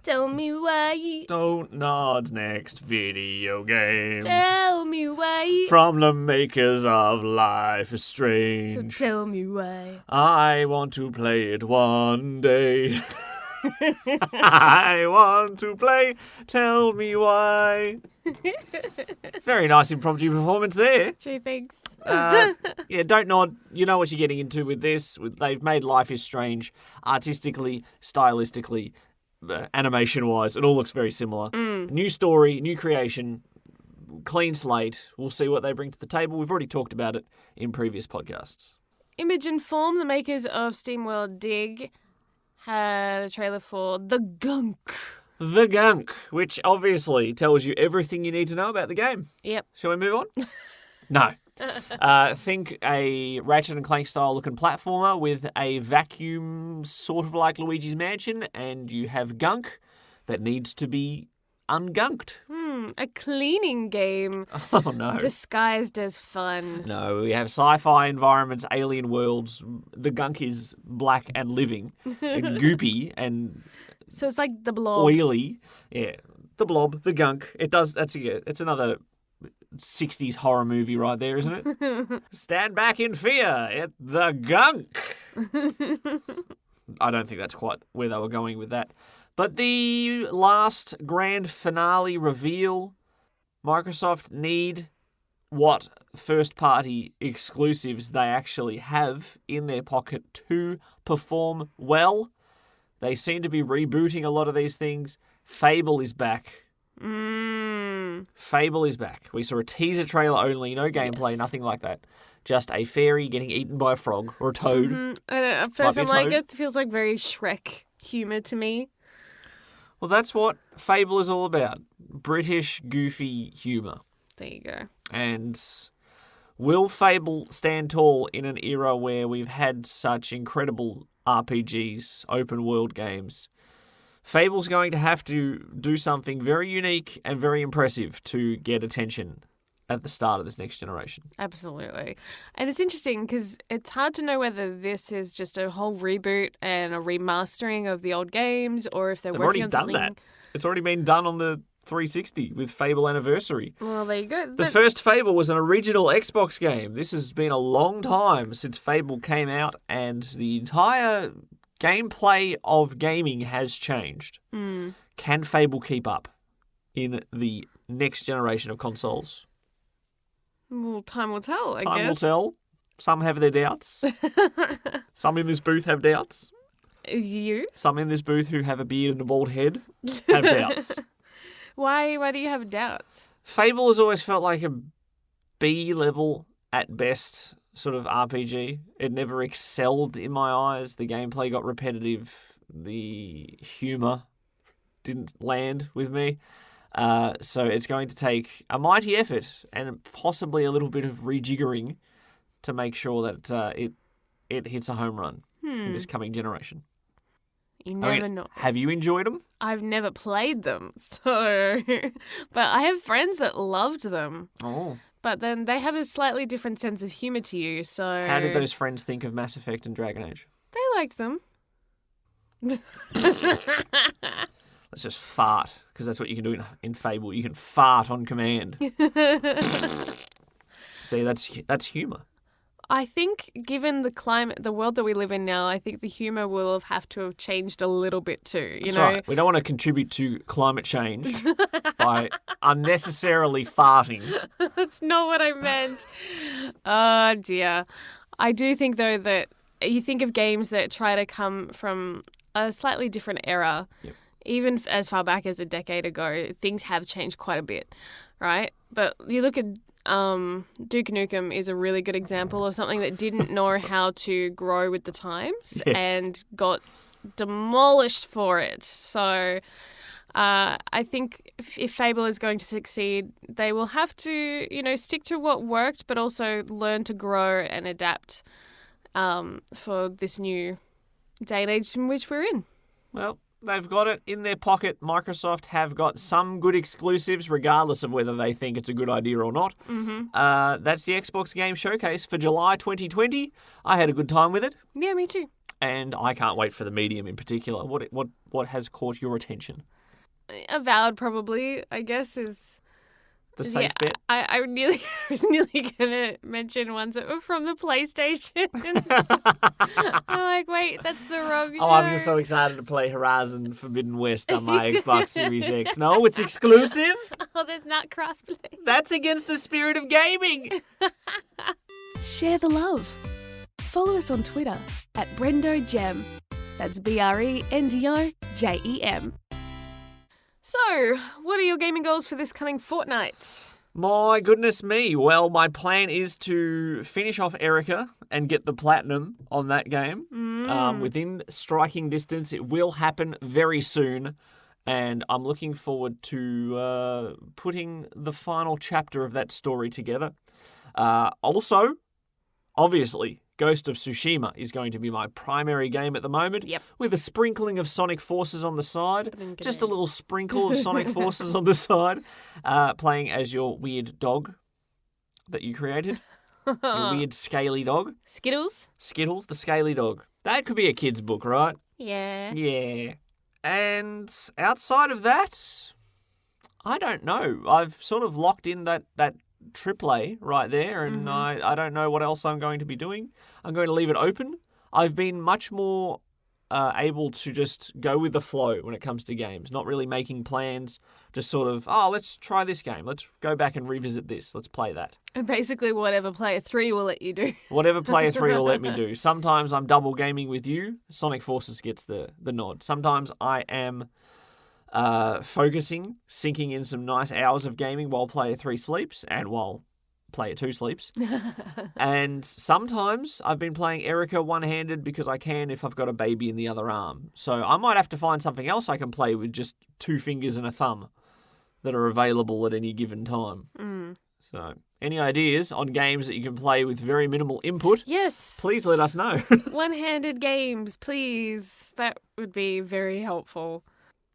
Tell me why. Don't Nod's next video game. Tell me why. From the makers of Life is Strange. So tell me why. I want to play it one day. I want to play. Tell me why. Very nice impromptu performance there. Gee, thanks. Yeah, Don't Nod. You know what you're getting into with this. They've made Life is Strange artistically, stylistically, animation-wise. It all looks very similar. New story, new creation, clean slate. We'll see what they bring to the table. We've already talked about it in previous podcasts. Image and Form, the makers of SteamWorld Dig, had a trailer for The Gunk. The Gunk, which obviously tells you everything you need to know about the game. Yep. Shall we move on? No. Think a Ratchet and Clank style looking platformer with a vacuum sort of like Luigi's Mansion, and you have gunk that needs to be ungunked. A cleaning game. Oh no. Disguised as fun. No, we have sci-fi environments, alien worlds. The gunk is black and living and goopy and So it's like The Blob. oily. Yeah. The Blob, the gunk. It's another 60s horror movie right there, isn't it? Stand back in fear at the gunk. I don't think that's quite where they were going with that. But the last grand finale reveal, Microsoft need what first-party exclusives they actually have in their pocket to perform well. They seem to be rebooting a lot of these things. Fable is back. Fable is back. We saw a teaser trailer only, no gameplay, Yes. nothing like that. Just a fairy getting eaten by a frog or a toad. I don't know. At first, Might I'm be a like, toad. it feels like very Shrek humor to me. Well, that's what Fable is all about. British, goofy humour. There you go. And will Fable stand tall in an era where we've had such incredible RPGs, open world games? Fable's going to have to do something very unique and very impressive to get attention. at the start of this next generation. Absolutely. And it's interesting because it's hard to know whether this is just a whole reboot and a remastering of the old games or if they're They've working already on done something. that. It's already been done on the 360 with Fable Anniversary. Well, there you go. The first Fable was an original Xbox game. This has been a long time since Fable came out, and the entire gameplay of gaming has changed. Can Fable keep up in the next generation of consoles? Well, time will tell, I guess. Time will tell. Some have their doubts. Some in this booth have doubts. You? Some in this booth who have a beard and a bald head have doubts. Why do you have doubts? Fable has always felt like a B level at best sort of RPG. It never excelled in my eyes. The gameplay got repetitive. The humour didn't land with me. So it's going to take a mighty effort and possibly a little bit of rejiggering to make sure that it hits a home run in this coming generation. You never know. Have you enjoyed them? I've never played them, so... But I have friends that loved them. Oh. But then they have a slightly different sense of humour to you, so... How did those friends think of Mass Effect and Dragon Age? They liked them. Let's just fart, because that's what you can do in Fable. You can fart on command. See, that's humour. I think, given the climate, the world that we live in now, I think the humour will have to have changed a little bit too. That's right. We don't want to contribute to climate change by unnecessarily farting. That's not what I meant. Oh, dear. I do think, though, that you think of games that try to come from a slightly different era. Yep. Even as far back as a decade ago, things have changed quite a bit, right? But you look at Duke Nukem is a really good example of something that didn't know how to grow with the times and got demolished for it. So I think if Fable is going to succeed, they will have to, stick to what worked, but also learn to grow and adapt for this new day and age in which we're in. Well, they've got it in their pocket. Microsoft have got some good exclusives, regardless of whether they think it's a good idea or not. That's the Xbox Game Showcase for July 2020. I had a good time with it. Yeah, me too. And I can't wait for the medium in particular. What has caught your attention? Avowed, probably, I guess, is... The safe bet? I was nearly going to mention ones that were from the PlayStation. I'm like, wait, that's the wrong show. Oh, I'm just so excited to play Horizon Forbidden West on my Xbox Series X. No, it's exclusive. Oh, there's not crossplay. That's against the spirit of gaming. Share the love. Follow us on Twitter at Brendo Jem. That's BRENDOJEM. So, what are your gaming goals for this coming fortnight? My goodness me. Well, my plan is to finish off Erica and get the platinum on that game. Within striking distance. It will happen very soon. And I'm looking forward to putting the final chapter of that story together. Also, obviously, Ghost of Tsushima is going to be my primary game at the moment, with a sprinkling of Sonic Forces on the side. Just a little sprinkle of Sonic Forces on the side, playing as your weird dog that you created. Your weird scaly dog. Skittles? Skittles, the scaly dog. That could be a kid's book, right? Yeah. Yeah. And outside of that, I don't know. I've sort of locked in that AAA right there, and I don't know what else I'm going to be doing. I'm going to leave it open. I've been much more able to just go with the flow when it comes to games, not really making plans, just sort of, let's try this game. Let's go back and revisit this. Let's play that. And basically whatever Player 3 will let you do. Whatever Player 3 will let me do. Sometimes I'm double gaming with you. Sonic Forces gets the nod. Sometimes I am focusing, sinking in some nice hours of gaming while Player 3 sleeps and while Player 2 sleeps. And sometimes I've been playing Erica one-handed because I can if I've got a baby in the other arm. So I might have to find something else I can play with just 2 fingers and a thumb that are available at any given time. So any ideas on games that you can play with very minimal input? Yes. Please let us know. One-handed games, please. That would be very helpful.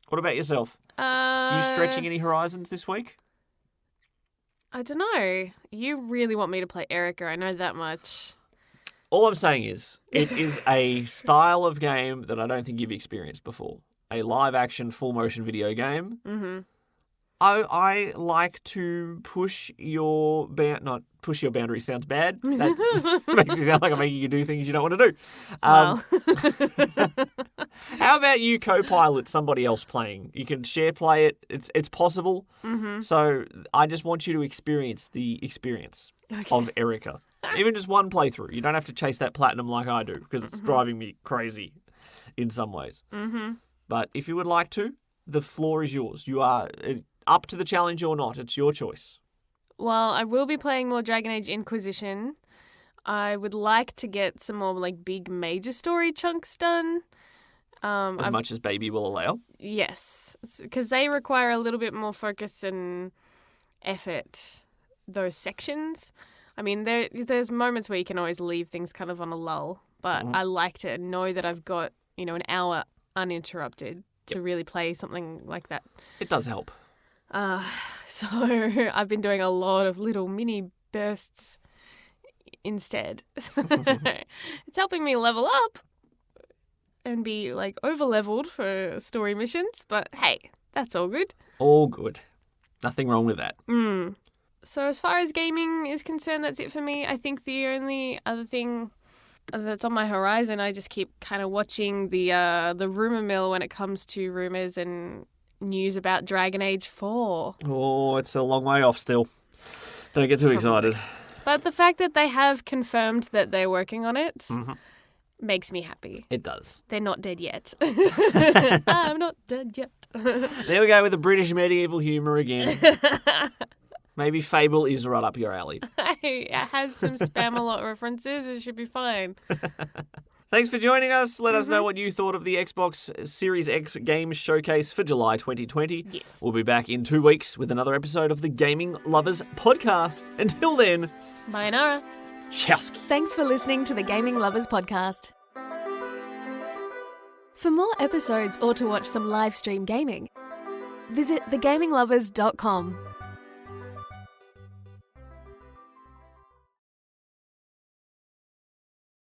What about yourself? Are you stretching any horizons this week? I don't know. You really want me to play Erica. I know that much. All I'm saying is, it is a style of game that I don't think you've experienced before. A live-action, full-motion video game. Mm-hmm. I like to push your not push your boundaries sounds bad. That makes me sound like I'm making you do things you don't want to do. Well. How about you co-pilot somebody else playing? You can share play it. It's possible. Mm-hmm. So I just want you to experience the experience of Erica. Even just one playthrough. You don't have to chase that platinum like I do because it's driving me crazy in some ways. Mm-hmm. But if you would like to, the floor is yours. You are up to the challenge or not. It's your choice. Well, I will be playing more Dragon Age Inquisition. I would like to get some more like big major story chunks done. As much as Baby will allow. Yes, because they require a little bit more focus and effort, those sections. I mean, there's moments where you can always leave things kind of on a lull, but I like to know that I've got, an hour uninterrupted to really play something like that. It does help. So I've been doing a lot of little mini bursts instead. So it's helping me level up and be like over-leveled for story missions, but hey, that's all good. All good. Nothing wrong with that. So as far as gaming is concerned, that's it for me. I think the only other thing that's on my horizon, I just keep kind of watching the rumor mill when it comes to rumors and news about Dragon Age 4. Oh, it's a long way off still. Don't get too excited. But the fact that they have confirmed that they're working on it makes me happy. It does. They're not dead yet. I'm not dead yet. There we go with the British medieval humour again. Maybe Fable is right up your alley. I have some Spamalot references. It should be fine. Thanks for joining us. Let us know what you thought of the Xbox Series X Games Showcase for July 2020. Yes. We'll be back in 2 weeks with another episode of the Gaming Lovers Podcast. Until then, Sayonara. Chowski. Thanks for listening to the Gaming Lovers Podcast. For more episodes or to watch some live stream gaming, visit thegaminglovers.com.